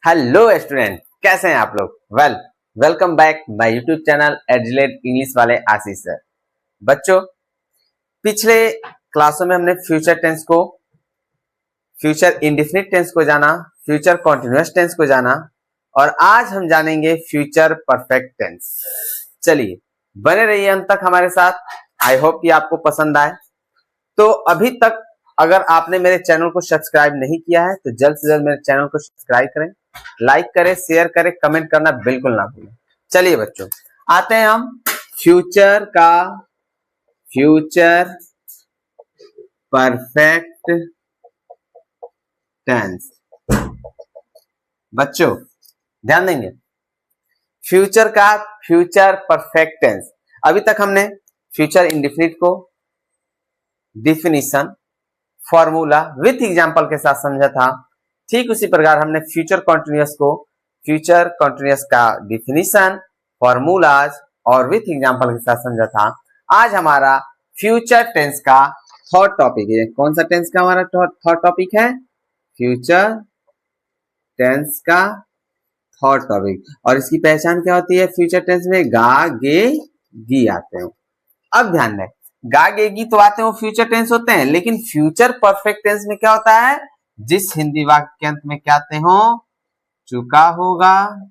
Hello student, कैसे हैं आप लोग? Welcome back my YouTube channel एडजिलेट इंग्लिश वाले आशीष सर। बच्चों, पिछले क्लासों में हमने फ्यूचर टेंस को, फ्यूचर इंडेफिनिट टेंस को जाना, फ्यूचर कॉन्टिन्यूअस टेंस को जाना और आज हम जानेंगे फ्यूचर परफेक्ट टेंस। चलिए बने रहिए अंत तक हमारे साथ। आई होप ये आपको पसंद आए। तो अभी तक अगर आपने मेरे चैनल को सब्सक्राइब नहीं किया है तो जल्द से जल्द मेरे चैनल को सब्सक्राइब करें, लाइक करें, शेयर करें, कमेंट करना बिल्कुल ना भूलें। चलिए बच्चों, आते हैं हम फ्यूचर परफेक्ट टेंस। बच्चों ध्यान देंगे, फ्यूचर परफेक्ट टेंस। अभी तक हमने फ्यूचर इंडेफिनिट को डिफिनीशन, फॉर्मूला विथ एग्जांपल के साथ समझा था। ठीक उसी प्रकार हमने फ्यूचर कॉन्टिन्यूअस का डिफिनीशन, फॉर्मूलाज और विथ एग्जांपल के साथ समझा था। आज हमारा फ्यूचर टेंस का थर्ड टॉपिक है। कौन सा टेंस का हमारा थर्ड टॉपिक है? फ्यूचर टेंस का थर्ड टॉपिक। और इसकी पहचान क्या होती है? फ्यूचर टेंस में गा, गे, गी आते हैं। अब ध्यान दें, गा, गे, गी तो आते हैं, वो फ्यूचर टेंस होते हैं, लेकिन फ्यूचर परफेक्ट टेंस में क्या होता है? जिस हिंदी वाक्य के अंत में क्या आते हो? चुका होगा,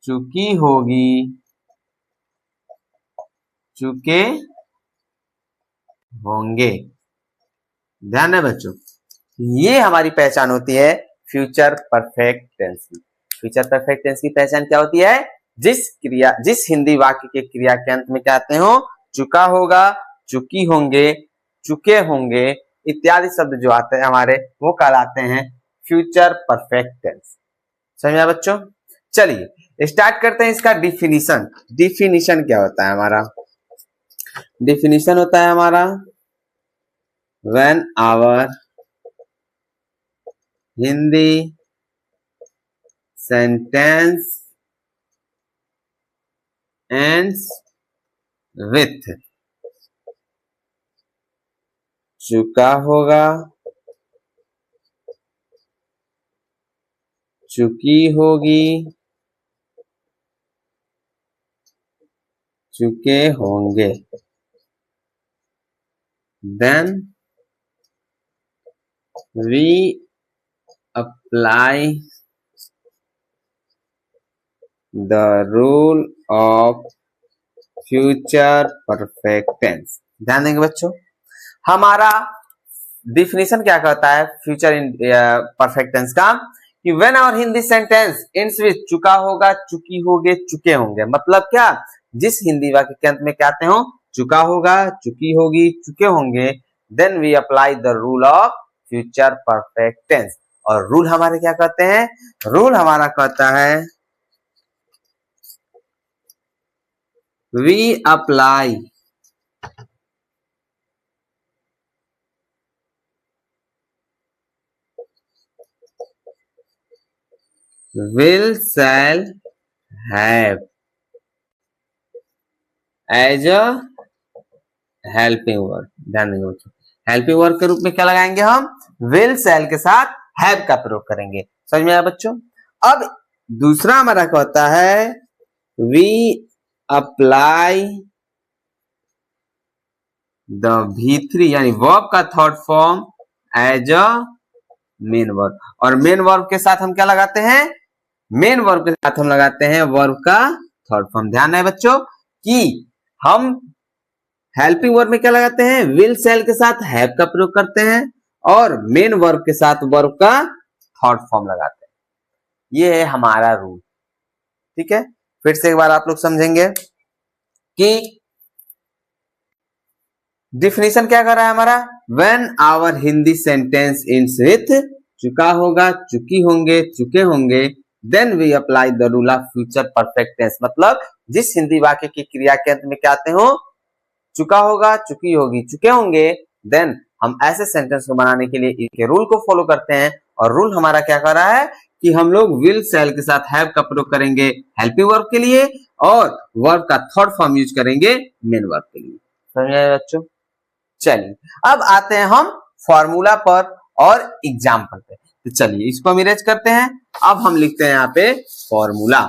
चुकी होगी, चुके होंगे। ध्यान है बच्चों, ये हमारी पहचान होती है फ्यूचर परफेक्ट टेंस की। फ्यूचर परफेक्ट टेंस की पहचान क्या होती है? जिस हिंदी वाक्य के क्रिया के अंत में क्या आते हो? चुका होगा, चुकी होंगे, चुके होंगे इत्यादि शब्द जो आते हैं हमारे, वो कहलाते हैं फ्यूचर परफेक्ट टेंस। समझा बच्चों? चलिए स्टार्ट करते हैं इसका डिफिनीशन। डिफिनीशन क्या होता है हमारा? डिफिनीशन होता है हमारा when our Hindi sentence ends with चुका होगा, चुकी होगी, चुके होंगे। Then we apply the rule of future perfect tense. ध्यान देंगे बच्चों, हमारा डिफिनीशन क्या कहता है फ्यूचर परफेक्ट टेंस का? कि when our Hindi sentence ends with चुका होगा, चुकी होगे, चुके होंगे। मतलब क्या? जिस हिंदी वाक्य के अंत में क्या आते हो? चुका होगा, चुकी होगी, चुके होंगे। Then we apply the rule of future perfect tense. और रूल हमारे क्या कहते हैं? रूल हमारा कहता है we apply will, shall, have as a helping word। ध्यान देंगे बच्चों, हेल्पिंग वर्ब के रूप में क्या लगाएंगे हम? will, shall के साथ have का प्रयोग करेंगे। समझ में आया बच्चों? अब दूसरा हमारा कहता है we apply the V3 यानी वर्ब का third form as a main verb. और मेन वर्ब के साथ हम क्या लगाते हैं? मेन वर्ब के साथ हम लगाते हैं वर्ब का थर्ड फॉर्म। ध्यान है बच्चों कि हम हेल्पिंग वर्ब में क्या लगाते हैं? विल, शैल के साथ हैव का प्रयोग करते हैं और मेन वर्ब के साथ वर्ब का थर्ड फॉर्म लगाते हैं। ये है हमारा रूल। ठीक है, फिर से एक बार आप लोग समझेंगे कि डिफिनीशन क्या कर रहा है हमारा? When our Hindi sentence ends with चुका होगा, चुकी होंगे, चुके होंगे, then we apply the rule of future perfect tense. मतलब जिस हिंदी वाक्य की क्रिया के अंत में क्या आते हो? चुका होगा, चुकी होगी, चुके होंगे, देन हम ऐसे सेंटेंस को बनाने के लिए एक रूल को फॉलो करते हैं। और रूल हमारा क्या कर रहा है कि हम लोग विल, शैल के साथ हैव का प्रयोग करेंगे हेल्पिंग वर्ब के लिए और वर्ब का थर्ड फॉर्म यूज करेंगे मेन वर्ब के लिए। समझ आए बच्चों? चलिए अब आते हैं हम फॉर्मूला पर और एग्जाम्पल पे। तो चलिए इसको हम इरेज करते हैं। अब हम लिखते हैं यहाँ पे फॉर्मूला।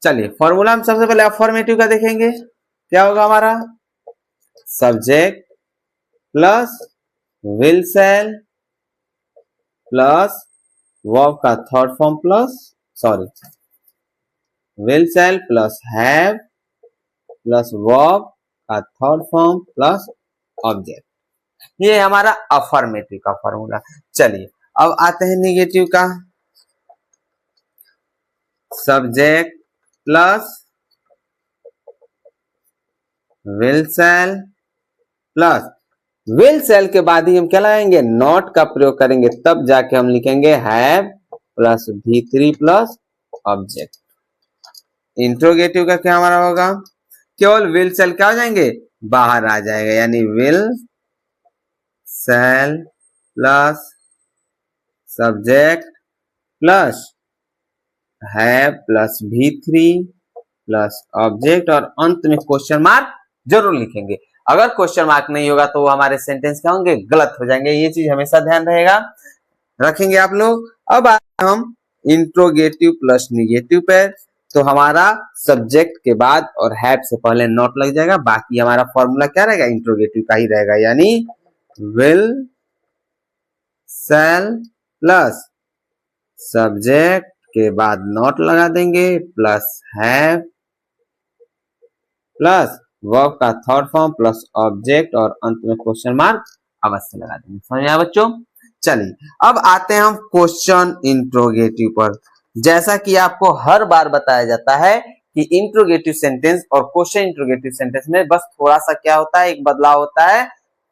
चलिए फॉर्मूला हम सबसे पहले अफर्मेटिव का देखेंगे। क्या होगा हमारा? Subject plus will shall plus verb का third form plus will shall plus have plus verb का थर्ड फॉर्म प्लस ऑब्जेक्ट। ये हमारा अफर्मेटिव का फॉर्मूला। चलिए अब आते हैं निगेटिव का। Subject plus will shall plus will shall के बाद ही हम क्या लगाएंगे? नॉट का प्रयोग करेंगे, तब जाके हम लिखेंगे have plus V3 plus object. Interrogative का क्या हमारा होगा? केवल विल सेल क्या हो जाएंगे? बाहर आ जाएगा, यानी will shall plus subject plus have plus V3 plus object और अंत में क्वेश्चन मार्क जरूर लिखेंगे। अगर क्वेश्चन मार्क नहीं होगा तो वो हमारे सेंटेंस क्या होंगे? गलत हो जाएंगे। ये चीज हमेशा ध्यान रहेगा, रखेंगे आप लोग। अब हम इंट्रोगेटिव प्लस निगेटिव पे, तो हमारा सब्जेक्ट के बाद और हैव से पहले नॉट लग जाएगा। बाकी हमारा फॉर्मूला क्या रहेगा? इंट्रोगेटिव का ही रहेगा, यानी विल सेल प्लस सब्जेक्ट के बाद नॉट लगा देंगे प्लस हैव प्लस वर्ब का थर्ड फॉर्म प्लस ऑब्जेक्ट और अंत में क्वेश्चन मार्क अवश्य लगा देंगे। समझ आया बच्चों? चलिए अब आते हैं हम क्वेश्चन इंट्रोगेटिव पर। जैसा कि आपको हर बार बताया जाता है कि इंट्रोगेटिव सेंटेंस और क्वेश्चन इंट्रोगेटिव सेंटेंस में बस थोड़ा सा क्या होता है? एक बदलाव होता है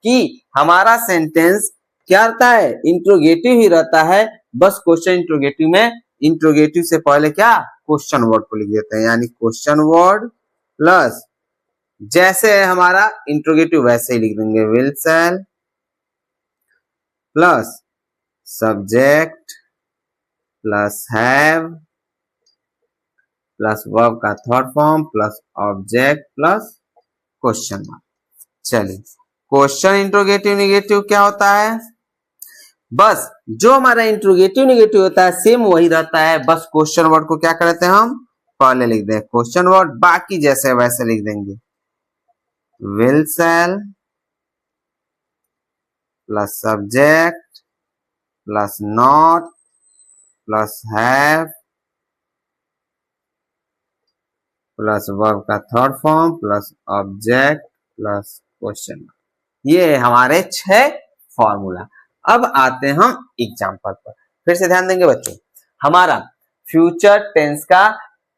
कि हमारा सेंटेंस क्या रहता है? इंट्रोगेटिव ही रहता है। बस क्वेश्चन इंट्रोगेटिव में इंट्रोगेटिव से पहले क्या? क्वेश्चन वर्ड को लिख देते हैं, यानी क्वेश्चन वर्ड प्लस जैसे है हमारा इंट्रोगेटिव वैसे ही लिख देंगे, will shall plus subject plus have plus verb का third form plus object plus question mark. चलिए क्वेश्चन इंट्रोगेटिव निगेटिव क्या होता है? बस जो हमारा इंट्रोगेटिव निगेटिव होता है सेम वही रहता है। बस क्वेश्चन वर्ड को क्या करते हैं? हम पहले लिख दें क्वेश्चन वर्ड, बाकी जैसे वैसे लिख देंगे will shall plus subject plus not plus have plus verb का third form plus object plus question. ये हमारे 6 फॉर्मूला। अब आते हैं हम एग्जाम्पल पर। फिर से ध्यान देंगे बच्चों, हमारा फ्यूचर टेंस का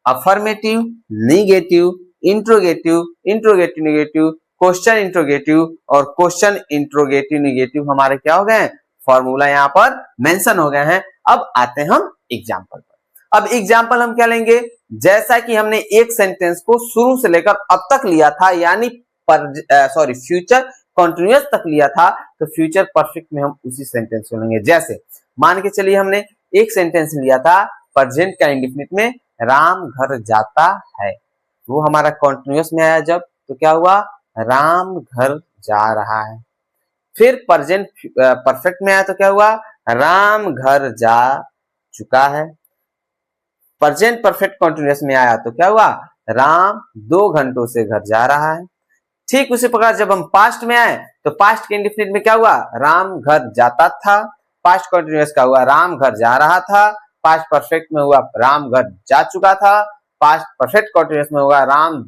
affirmative, negative, interrogative, interrogative negative, question interrogative और क्वेश्चन इंट्रोगेटिव निगेटिव हमारे क्या हो गए हैं? फॉर्मूला यहाँ पर मेंशन हो गए हैं। अब आते हैं हम एग्जाम्पल पर। अब एग्जाम्पल हम क्या लेंगे? जैसा कि हमने एक सेंटेंस को शुरू से लेकर अब तक लिया था, यानी फ्यूचर कंटिन्यूअस तक लिया था, तो फ्यूचर परफेक्ट में हम उसी सेंटेंस को लेंगे। जैसे मान के चलिए हमने एक सेंटेंस लिया था प्रेजेंट का इंडेफिनिट में, राम घर जाता है। वो हमारा कंटिन्यूअस में आया जब, तो क्या हुआ? राम घर जा रहा है। फिर प्रेजेंट परफेक्ट में आया तो क्या हुआ? राम घर जा चुका है। प्रेजेंट परफेक्ट कंटिन्यूअस में आया तो क्या हुआ? राम 2 घंटों से घर जा रहा है। ठीक उसी प्रकार जब हम पास्ट में आए तो पास्ट के इंडेफिनिट में क्या हुआ? राम घर जाता था। पास्ट कंटिन्यूअस का हुआ राम घर जा रहा था। पास्ट परफेक्ट में हुआ राम घर जा चुका था। पास्ट परफेक्ट कंटिन्यूअस में हुआ राम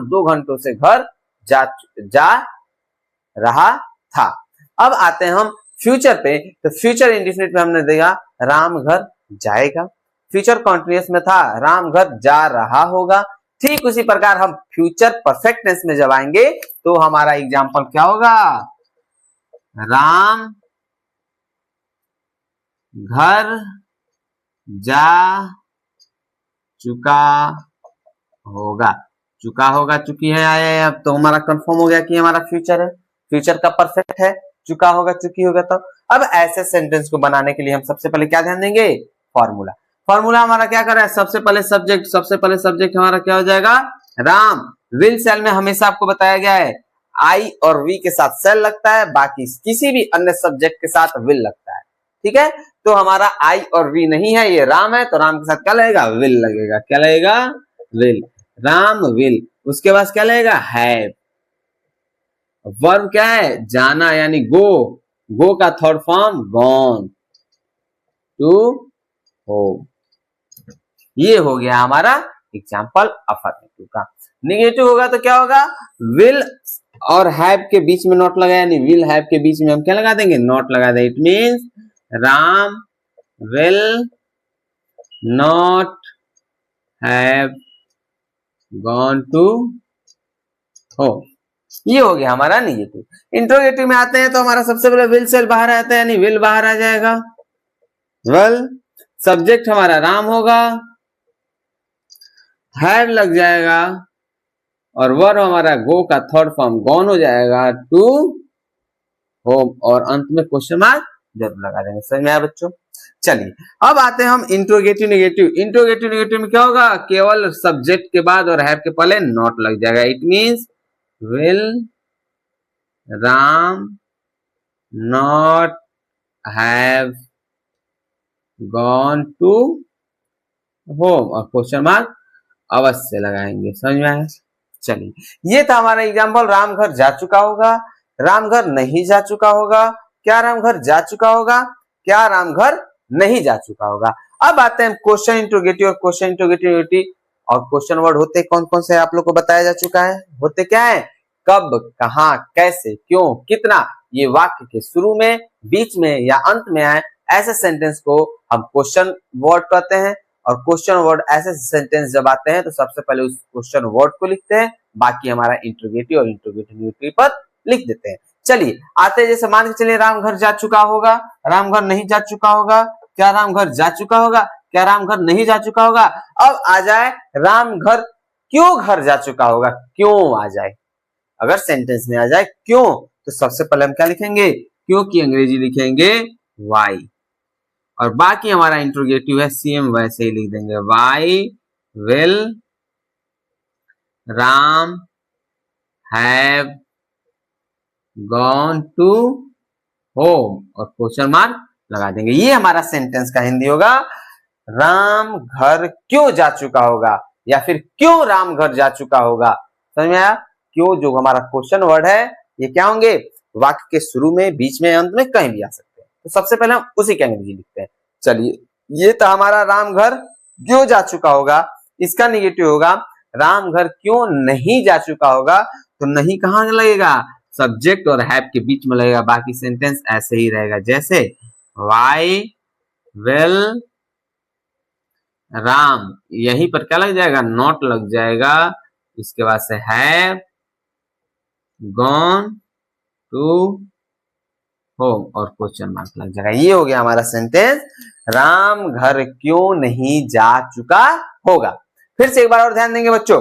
2 घंटों से घर जा रहा था। अब आते हैं हम फ्यूचर पे, तो फ्यूचर इंडेफिनिट में हमने देखा राम घर जाएगा। फ्यूचर कंटिन्यूअस में था राम घर जा रहा होगा। ठीक उसी प्रकार हम फ्यूचर परफेक्ट टेंस में जब आएंगे तो हमारा एग्जाम्पल क्या होगा? राम घर जा चुका होगा। चुका होगा, चुकी है, आया है। अब तो हमारा कंफर्म हो गया कि हमारा फ्यूचर है, फ्यूचर का परफेक्ट है। चुका होगा, चुकी होगा। तो अब ऐसे सेंटेंस को बनाने के लिए हम सबसे पहले क्या ध्यान देंगे? फॉर्मूला। फॉर्मूला हमारा क्या कर रहा है, सबसे पहले सब्जेक्ट हमारा क्या हो जाएगा, राम। विल सेल में हमेशा आपको बताया गया है आई और वी के साथ सेल लगता है, बाकी किसी भी अन्य सब्जेक्ट के साथ विल लगता है। ठीक है, तो हमारा आई और वी नहीं है, ये राम है, तो राम के साथ क्या लगेगा, विल लगेगा। क्या लगेगा, विल। राम विल। उसके बाद क्या लगेगा, हैव। वर्ब क्या है, जाना यानी गो। गो का third form gone, to home. ये हो गया हमारा एग्जाम्पल अफर्मेटिव का। निगेटिव होगा तो क्या होगा, विल और हैव के बीच में नॉट लगा, यानी विल हैव के बीच में हम क्या लगा देंगे, नॉट लगा देंगे। It means Ram will not have gone to home. ये हो गया हमारा निगेटिव। इंट्रोगेटिव में आते हैं तो हमारा सबसे पहले विल से बाहर आता है, यानी विल बाहर आ जाएगा। वेल, सब्जेक्ट हमारा राम होगा, हैव लग जाएगा, और वर्ब हमारा गो का थर्ड फॉर्म गॉन हो जाएगा, टू होम, और अंत में क्वेश्चन मार्क जरूर लगा देंगे। समझ में आया बच्चों? चलिए अब आते हैं हम इंट्रोगेटिव निगेटिव। इंट्रोगेटिव निगेटिव में क्या होगा, केवल सब्जेक्ट के बाद और हैव के पहले नॉट लग जाएगा। It means will Ram not have gone to home, और क्वेश्चन मार्क अवश्य लगाएंगे। समझ में आया? चलिए ये था हमारा एग्जाम्पल, राम घर जा चुका होगा, राम घर नहीं जा चुका होगा, क्या राम घर जा चुका होगा, क्या राम घर नहीं जा चुका होगा। अब आते हैं क्वेश्चन इंट्रोगेटिव और क्वेश्चन इंट्रोगेटिविटी। और क्वेश्चन वर्ड होते कौन कौन से आप लोग को बताया जा चुका है। होते क्या है, कब, कहां, कैसे, क्यों, कितना। ये वाक्य के शुरू में, बीच में या अंत में आए ऐसे सेंटेंस को हम क्वेश्चन वर्ड कहते हैं। और क्वेश्चन वर्ड ऐसे सेंटेंस जब आते हैं तो सबसे पहले उस क्वेश्चन वर्ड को लिखते हैं, बाकी हमारा इंट्रोगेटिव और इंट्रोगेटिव पर लिख देते हैं। चलिए आते हैं, जैसे मान के चलिए राम घर जा चुका होगा, राम घर नहीं जा चुका होगा, क्या राम घर जा चुका होगा, क्या राम घर नहीं जा चुका होगा। अब आ जाए राम घर क्यों घर जा चुका होगा, क्यों आ जाए। अगर सेंटेंस में आ जाए क्यों, तो सबसे पहले हम क्या लिखेंगे, क्यों की अंग्रेजी लिखेंगे वाई, और बाकी हमारा इंट्रोगेटिव है सेम वैसे ही लिख देंगे, why will Ram have gone to home, और क्वेश्चन मार्क लगा देंगे। ये हमारा सेंटेंस का हिंदी होगा, राम घर क्यों जा चुका होगा, या फिर क्यों राम घर जा चुका होगा। समझ में आया? क्यों जो हमारा क्वेश्चन वर्ड है, ये क्या होंगे, वाक्य के शुरू में, बीच में, अंत में कहीं भी आ सकते हैं। तो सबसे पहले हम उसी की अंग्रेजी लिखते हैं। चलिए ये तो हमारा राम घर क्यों जा चुका होगा। इसका निगेटिव होगा, राम घर क्यों नहीं जा चुका होगा। तो नहीं कहां लगेगा, सब्जेक्ट और हैव के बीच में लगेगा, बाकी सेंटेंस ऐसे ही रहेगा। जैसे वाई विल राम, यहीं पर क्या लग जाएगा, नॉट लग जाएगा। इसके बाद से हैव गॉन टू होम, और क्वेश्चन मार्क लग जाएगा। ये हो गया हमारा सेंटेंस, राम घर क्यों नहीं जा चुका होगा। फिर से एक बार और ध्यान देंगे बच्चों,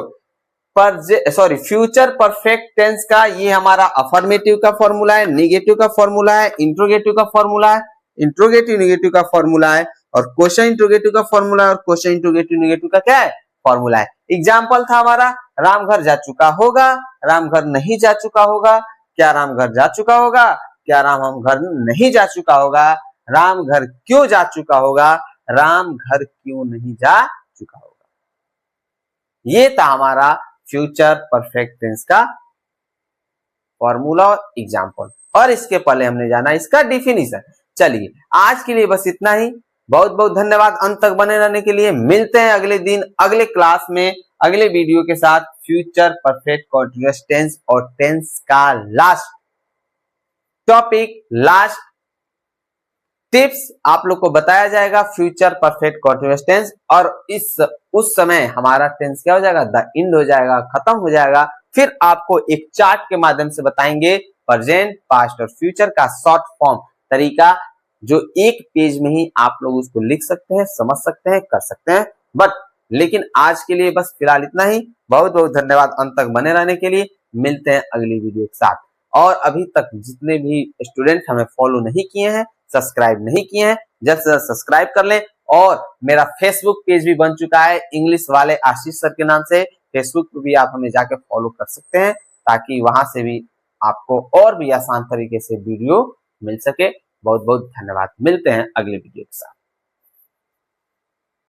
फ्यूचर परफेक्ट टेंस का ये हमारा अफर्मेटिव का फॉर्मूला है, निगेटिव का फॉर्मूला है, इंट्रोगेटिव का फॉर्मूला है, इंट्रोगेटिव निगेटिव का फॉर्मूला है, और क्वेश्चन इंट्रोगेटिव का फॉर्मूला है, और क्वेश्चन इंट्रोगेटिव निगेटिव का क्या है, फॉर्मूला है। एग्जाम्पल था हमारा, राम घर जा चुका होगा, राम घर नहीं जा चुका होगा, क्या राम घर जा चुका होगा, क्या राम हम घर नहीं जा चुका होगा, राम घर क्यों जा चुका होगा, राम घर क्यों नहीं जा चुका होगा। ये था हमारा फ्यूचर परफेक्ट टेंस का फॉर्मूला और एग्जाम्पल, और इसके पहले हमने जाना इसका डिफिनीशन। चलिए आज के लिए बस इतना ही। बहुत बहुत धन्यवाद अंत तक बने रहने के लिए। मिलते हैं अगले दिन अगले क्लास में अगले वीडियो के साथ, फ्यूचर परफेक्ट कंटीन्यूअस टेंस और टेंस का लास्ट टॉपिक, लास्ट टिप्स आप लोग को बताया जाएगा फ्यूचर परफेक्ट कंटीन्यूअस टेंस। और उस समय हमारा टेंस क्या हो जाएगा, द एंड हो जाएगा, खत्म हो जाएगा। फिर आपको एक चार्ट के माध्यम से बताएंगे प्रेजेंट, पास्ट और फ्यूचर का शॉर्ट फॉर्म तरीका, जो एक पेज में ही आप लोग उसको लिख सकते हैं, समझ सकते हैं, कर सकते हैं। लेकिन आज के लिए बस फिलहाल इतना ही। बहुत बहुत धन्यवाद अंत तक बने रहने के लिए। मिलते हैं अगली वीडियो के साथ। और अभी तक जितने भी स्टूडेंट हमें फॉलो नहीं किए हैं, सब्सक्राइब नहीं किए हैं, जल्द से जल्द सब्सक्राइब कर लें, और मेरा फेसबुक पेज भी बन चुका है इंग्लिश वाले आशीष सर के नाम से। फेसबुक पे भी आप हमें जाके फॉलो कर सकते हैं ताकि वहां से भी आपको और भी आसान तरीके से वीडियो मिल सके। बहुत बहुत धन्यवाद, मिलते हैं अगले वीडियो के साथ।